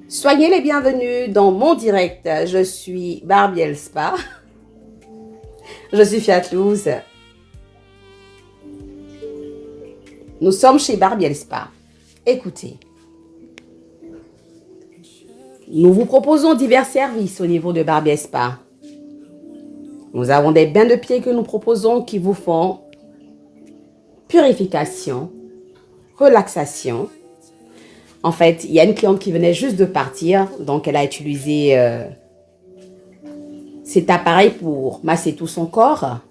Soyez les bienvenus dans mon direct. Je suis Barbielle Spa. Je suis Fiatlouse. Nous sommes chez Barbielle Spa. Écoutez, nous vous proposons divers services au niveau de Barbielle Spa. Nous avons des bains de pieds que nous proposons qui vous font purification, relaxation. En fait, il y a une cliente qui venait juste de partir, donc elle a utilisé cet appareil pour masser tout son corps.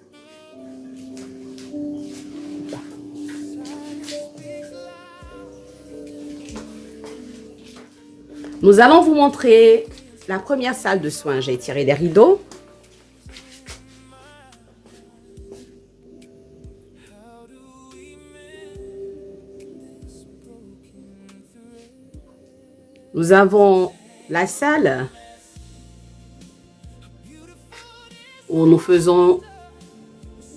Nous allons vous montrer la première salle de soins. J'ai tiré des rideaux. Nous avons la salle où nous faisons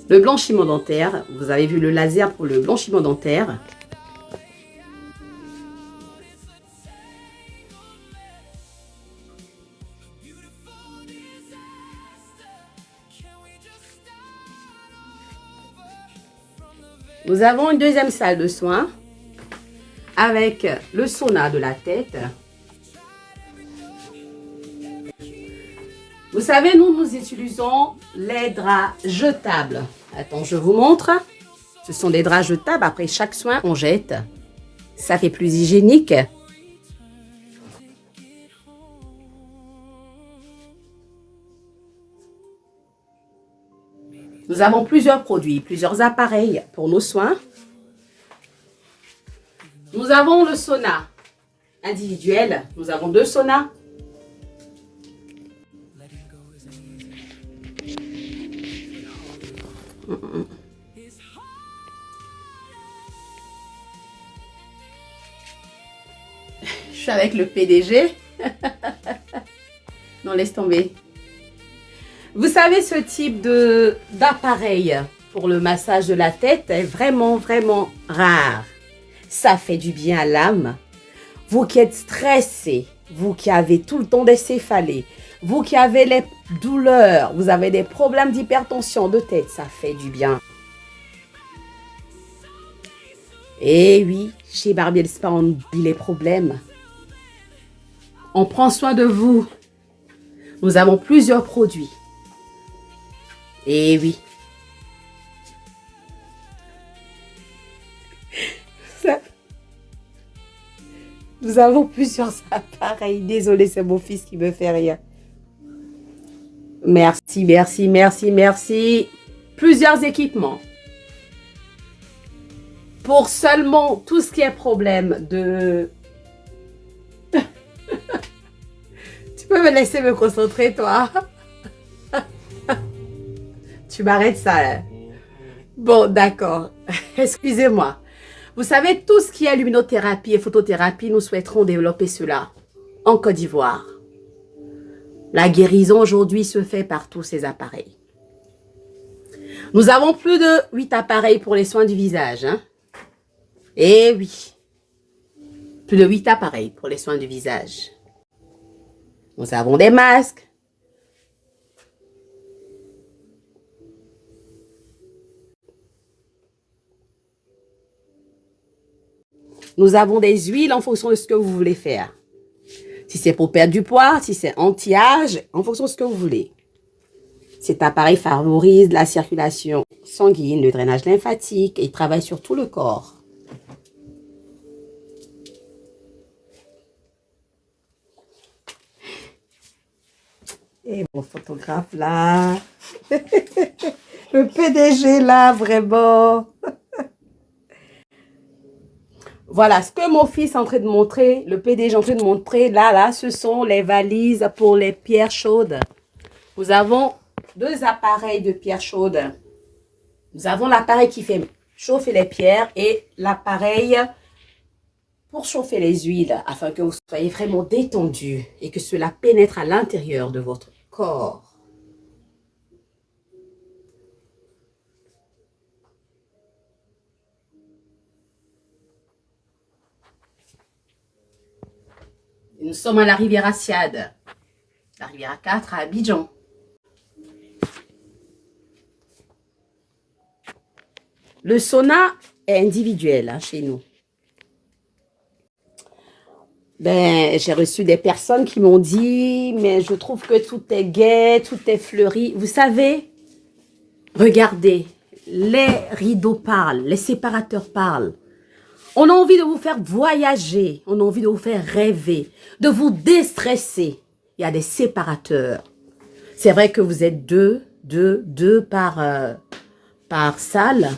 le blanchiment dentaire. Vous avez vu le laser pour le blanchiment dentaire. Nous avons une deuxième salle de soins avec le sauna de la tête. Vous savez, nous utilisons les draps jetables. Attends, je vous montre. Ce sont des draps jetables. Après chaque soin, on jette. Ça fait plus hygiénique. Nous avons plusieurs produits, plusieurs appareils pour nos soins. Nous avons le sauna individuel. Nous avons 2 saunas. Je suis avec le PDG. Non, laisse tomber. Vous savez, ce type d'appareil pour le massage de la tête est vraiment rare. Ça fait du bien à l'âme. Vous qui êtes stressé, vous qui avez tout le temps des céphalées, vous qui avez les douleurs, vous avez des problèmes d'hypertension de tête, ça fait du bien. Et oui, chez Barbielle Spa, on oublie les problèmes. On prend soin de vous. Nous avons plusieurs produits. Et oui. Nous avons plusieurs appareils. Désolé, c'est mon fils qui me fait rire. Merci, merci, merci, merci. Plusieurs équipements. Pour seulement tout ce qui est problème de... Tu peux me laisser me concentrer, toi? Tu m'arrêtes ça, hein? Bon, d'accord. Excusez-moi. Vous savez, tout ce qui est luminothérapie et photothérapie, nous souhaiterons développer cela en Côte d'Ivoire. La guérison aujourd'hui se fait par tous ces appareils. Nous avons plus de 8 appareils pour les soins du visage. Hein? Eh oui. Plus de 8 appareils pour les soins du visage. Nous avons des masques. Nous avons des huiles en fonction de ce que vous voulez faire. Si c'est pour perdre du poids, si c'est anti-âge, en fonction de ce que vous voulez. Cet appareil favorise la circulation sanguine, le drainage lymphatique et il travaille sur tout le corps. Et mon photographe là, le PDG là, vraiment. Voilà, ce que mon fils est en train de montrer, le PDG est en train de montrer, là, ce sont les valises pour les pierres chaudes. Nous avons 2 appareils de pierres chaudes. Nous avons l'appareil qui fait chauffer les pierres et l'appareil pour chauffer les huiles, afin que vous soyez vraiment détendu et que cela pénètre à l'intérieur de votre corps. Nous sommes à la Riviera Siad, la Riviera 4 à Abidjan. Le sauna est individuel hein, chez nous. Ben, j'ai reçu des personnes qui m'ont dit, mais je trouve que tout est gai, tout est fleuri. Vous savez, regardez, les rideaux parlent, les séparateurs parlent. On a envie de vous faire voyager, on a envie de vous faire rêver, de vous déstresser. Il y a des séparateurs. C'est vrai que vous êtes deux par salle,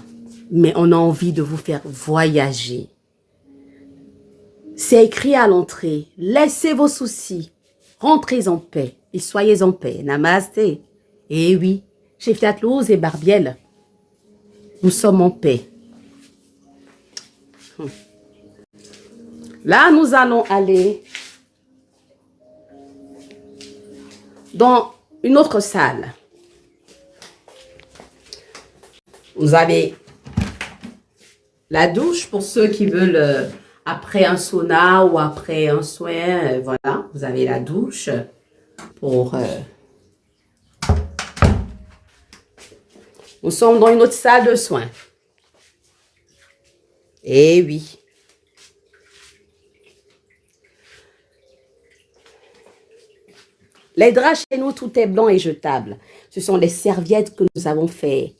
mais on a envie de vous faire voyager. C'est écrit à l'entrée, laissez vos soucis, rentrez en paix et soyez en paix. Namasté. Eh oui, chez Fiat Louz et Barbiel, nous sommes en paix. Là, nous allons aller dans une autre salle. Vous avez la douche pour ceux qui veulent, après un sauna ou après un soin, voilà, vous avez la douche pour... Nous sommes dans une autre salle de soins. Eh oui. Les draps chez nous, tout est blanc et jetable. Ce sont des serviettes que nous avons fait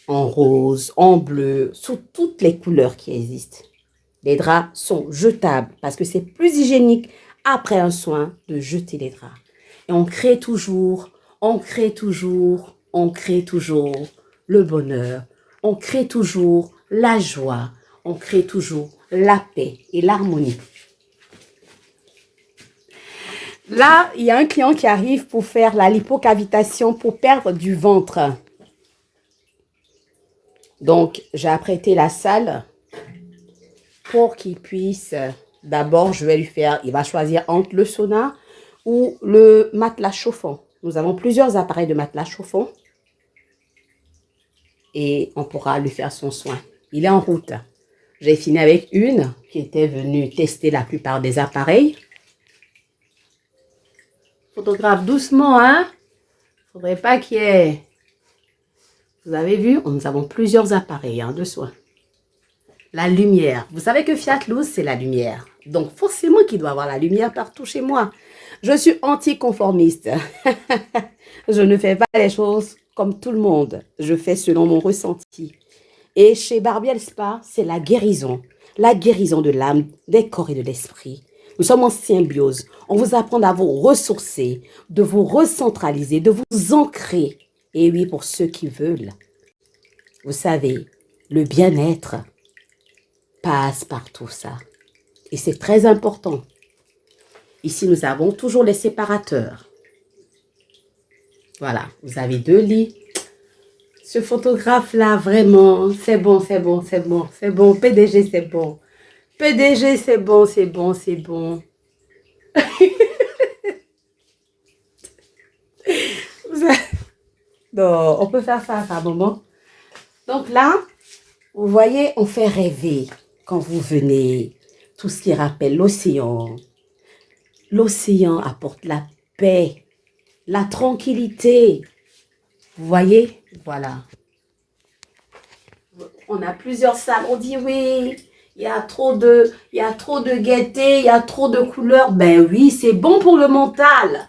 en rose, en bleu, sous toutes les couleurs qui existent. Les draps sont jetables parce que c'est plus hygiénique après un soin de jeter les draps. Et on crée toujours le bonheur. On crée toujours la joie. On crée toujours la paix et l'harmonie. Là, il y a un client qui arrive pour faire la lipocavitation pour perdre du ventre. Donc, j'ai apprêté la salle pour qu'il puisse... D'abord, je vais lui faire... Il va choisir entre le sauna ou le matelas chauffant. Nous avons plusieurs appareils de matelas chauffant. Et on pourra lui faire son soin. Il est en route. J'ai fini avec une qui était venue tester la plupart des appareils. Photographe doucement, hein. Faudrait pas qu'il y ait... Vous avez vu, nous avons plusieurs appareils hein, de soins. La lumière. Vous savez que Fiat Louz, c'est la lumière. Donc, forcément qu'il doit y avoir la lumière partout chez moi. Je suis anticonformiste. Je ne fais pas les choses comme tout le monde. Je fais selon mon ressenti. Et chez Barbiel Spa, c'est la guérison. La guérison de l'âme, des corps et de l'esprit. Nous sommes en symbiose. On vous apprend à vous ressourcer, de vous recentraliser, de vous ancrer. Et oui, pour ceux qui veulent, vous savez, le bien-être passe par tout ça. Et c'est très important. Ici, nous avons toujours les séparateurs. Voilà, vous avez 2 lits. Ce photographe-là, vraiment, c'est bon, c'est bon, c'est bon, c'est bon. PDG, c'est bon. PDG, c'est bon, c'est bon, c'est bon. Non, on peut faire ça à un moment. Donc là, vous voyez, on fait rêver quand vous venez. Tout ce qui rappelle l'océan. L'océan apporte la paix, la tranquillité. Vous voyez? Voilà. On a plusieurs salles. On dit oui, il y a trop de gaieté, il y a trop de couleurs. Ben oui, c'est bon pour le mental.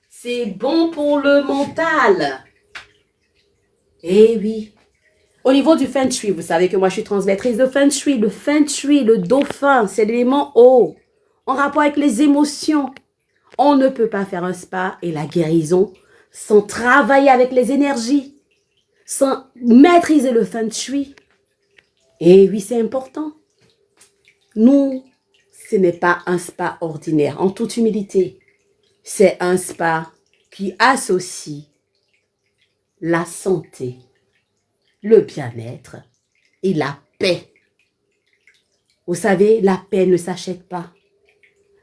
C'est bon pour le mental. Eh oui. Au niveau du Feng Shui, vous savez que moi je suis transmettrice de Feng Shui. Le Feng Shui, le dauphin, c'est l'élément eau. En rapport avec les émotions. On ne peut pas faire un spa et la guérison sans travailler avec les énergies. Sans maîtriser le Feng Shui. Et oui, c'est important. Nous, ce n'est pas un spa ordinaire, en toute humilité. C'est un spa qui associe la santé, le bien-être et la paix. Vous savez, la paix ne s'achète pas.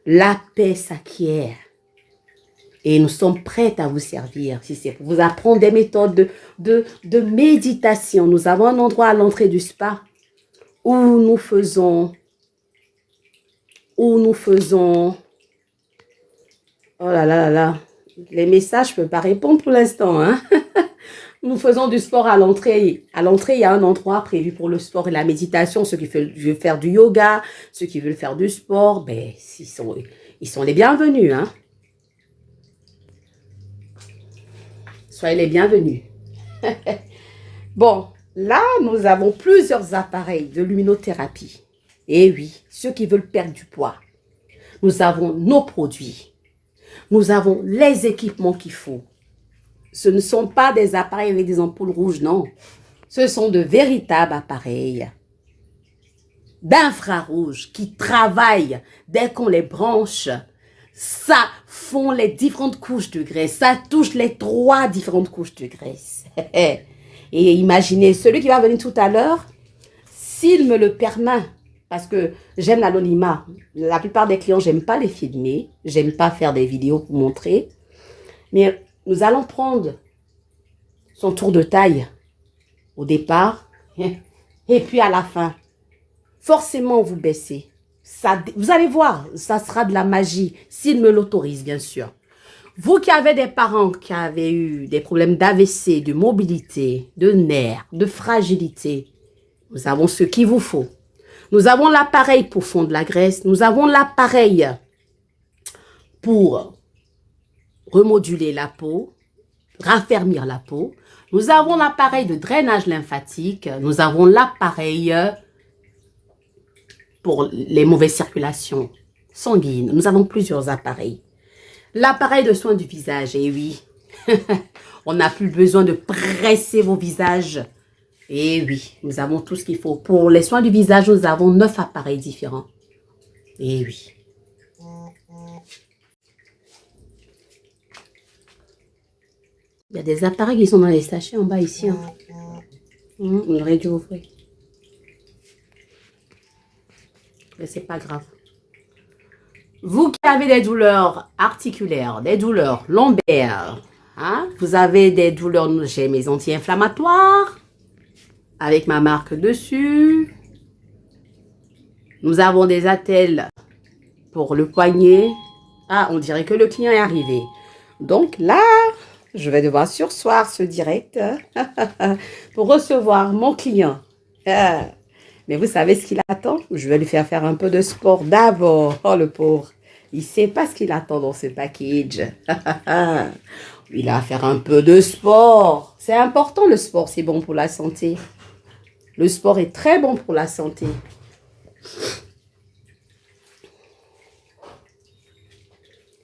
La paix s'acquiert. Et nous sommes prêts à vous servir. Si c'est pour vous apprendre des méthodes de méditation. Nous avons un endroit à l'entrée du spa où nous faisons Oh là là là là. Les messages, je ne peux pas répondre pour l'instant. Hein? Nous faisons du sport à l'entrée. À l'entrée, il y a un endroit prévu pour le sport et la méditation. Ceux qui veulent faire du yoga, ceux qui veulent faire du sport, ben, ils sont les bienvenus. Hein? Soyez les bienvenus. Bon, là, nous avons plusieurs appareils de luminothérapie. Et oui, ceux qui veulent perdre du poids. Nous avons nos produits. Nous avons les équipements qu'il faut. Ce ne sont pas des appareils avec des ampoules rouges, non. Ce sont de véritables appareils d'infrarouge qui travaillent dès qu'on les branche. Ça font les différentes couches de graisse. Ça touche les 3 différentes couches de graisse. Et imaginez, celui qui va venir tout à l'heure, s'il me le permet, parce que j'aime l'anonymat. La plupart des clients, j'aime pas les filmer. J'aime pas faire des vidéos pour montrer. Mais nous allons prendre son tour de taille au départ et puis à la fin. Forcément, vous baissez. Ça, vous allez voir, ça sera de la magie, s'il me l'autorise, bien sûr. Vous qui avez des parents qui avaient eu des problèmes d'AVC, de mobilité, de nerfs, de fragilité, nous avons ce qu'il vous faut. Nous avons l'appareil pour fondre la graisse. Nous avons l'appareil pour remoduler la peau, raffermir la peau. Nous avons l'appareil de drainage lymphatique. Nous avons l'appareil pour les mauvaises circulations sanguines. Nous avons plusieurs appareils. L'appareil de soins du visage, et oui, on n'a plus besoin de presser vos visages. Et oui, nous avons tout ce qu'il faut. Pour les soins du visage, nous avons 9 appareils différents. Et oui. Il y a des appareils qui sont dans les sachets en bas ici. Hein. On aurait dû ouvrir. Mais c'est pas grave. Vous qui avez des douleurs articulaires, des douleurs lombaires, hein, vous avez des douleurs, j'ai mes anti-inflammatoires, avec ma marque dessus. Nous avons des attelles pour le poignet. Ah, on dirait que le client est arrivé. Donc là, je vais devoir surseoir ce direct pour recevoir mon client. Mais vous savez ce qu'il attend? Je vais lui faire un peu de sport d'abord. Oh, le pauvre. Il ne sait pas ce qu'il attend dans ce package. Il va faire un peu de sport. C'est important, le sport. C'est bon pour la santé. Le sport est très bon pour la santé.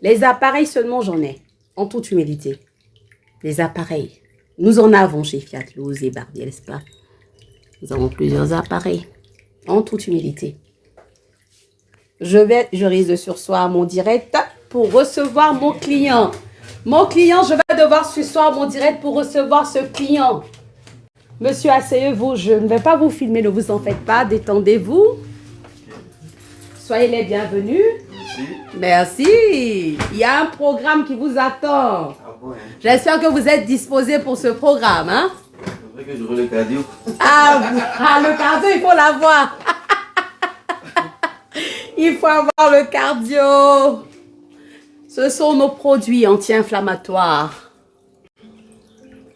Les appareils seulement, j'en ai. En toute humilité. Les appareils. Nous en avons chez Fiat Loose et Barbier Spa. Nous avons plusieurs appareils. En toute humilité. Je risque de surseoir mon direct pour recevoir mon client. Mon client, je vais devoir surseoir mon direct pour recevoir ce client. Monsieur, asseyez-vous. Je ne vais pas vous filmer, ne vous en faites pas. Détendez-vous. Soyez les bienvenus. Merci. Il y a un programme qui vous attend. Ah bon, hein? J'espère que vous êtes disposés pour ce programme. Hein? C'est vrai que j'aurai le cardio. Le cardio, il faut l'avoir. Il faut avoir le cardio. Ce sont nos produits anti-inflammatoires.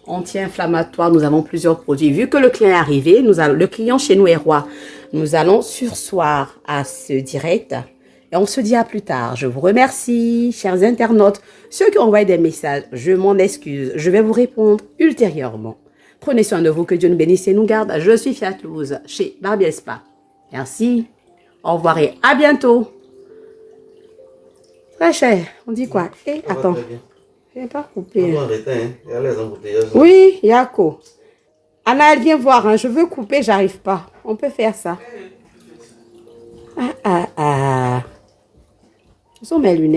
Anti-inflammatoires, nous avons plusieurs produits. Vu que le client est arrivé, le client chez nous est roi. Nous allons surseoir à ce direct. Et on se dit à plus tard. Je vous remercie, chers internautes. Ceux qui ont envoyé des messages, je m'en excuse. Je vais vous répondre ultérieurement. Prenez soin de vous, que Dieu nous bénisse et nous garde. Je suis Fiat Loose chez Barbier Spa. Merci. Au revoir et à bientôt. Très cher. On dit quoi? Eh, attends. Je n'ai pas coupé. On arrêter, hein. Il y a les embouteillages. Oui, Yako. Anna, elle vient voir. Hein. Je veux couper, j'arrive pas. On peut faire ça. Ce sont mes lunettes.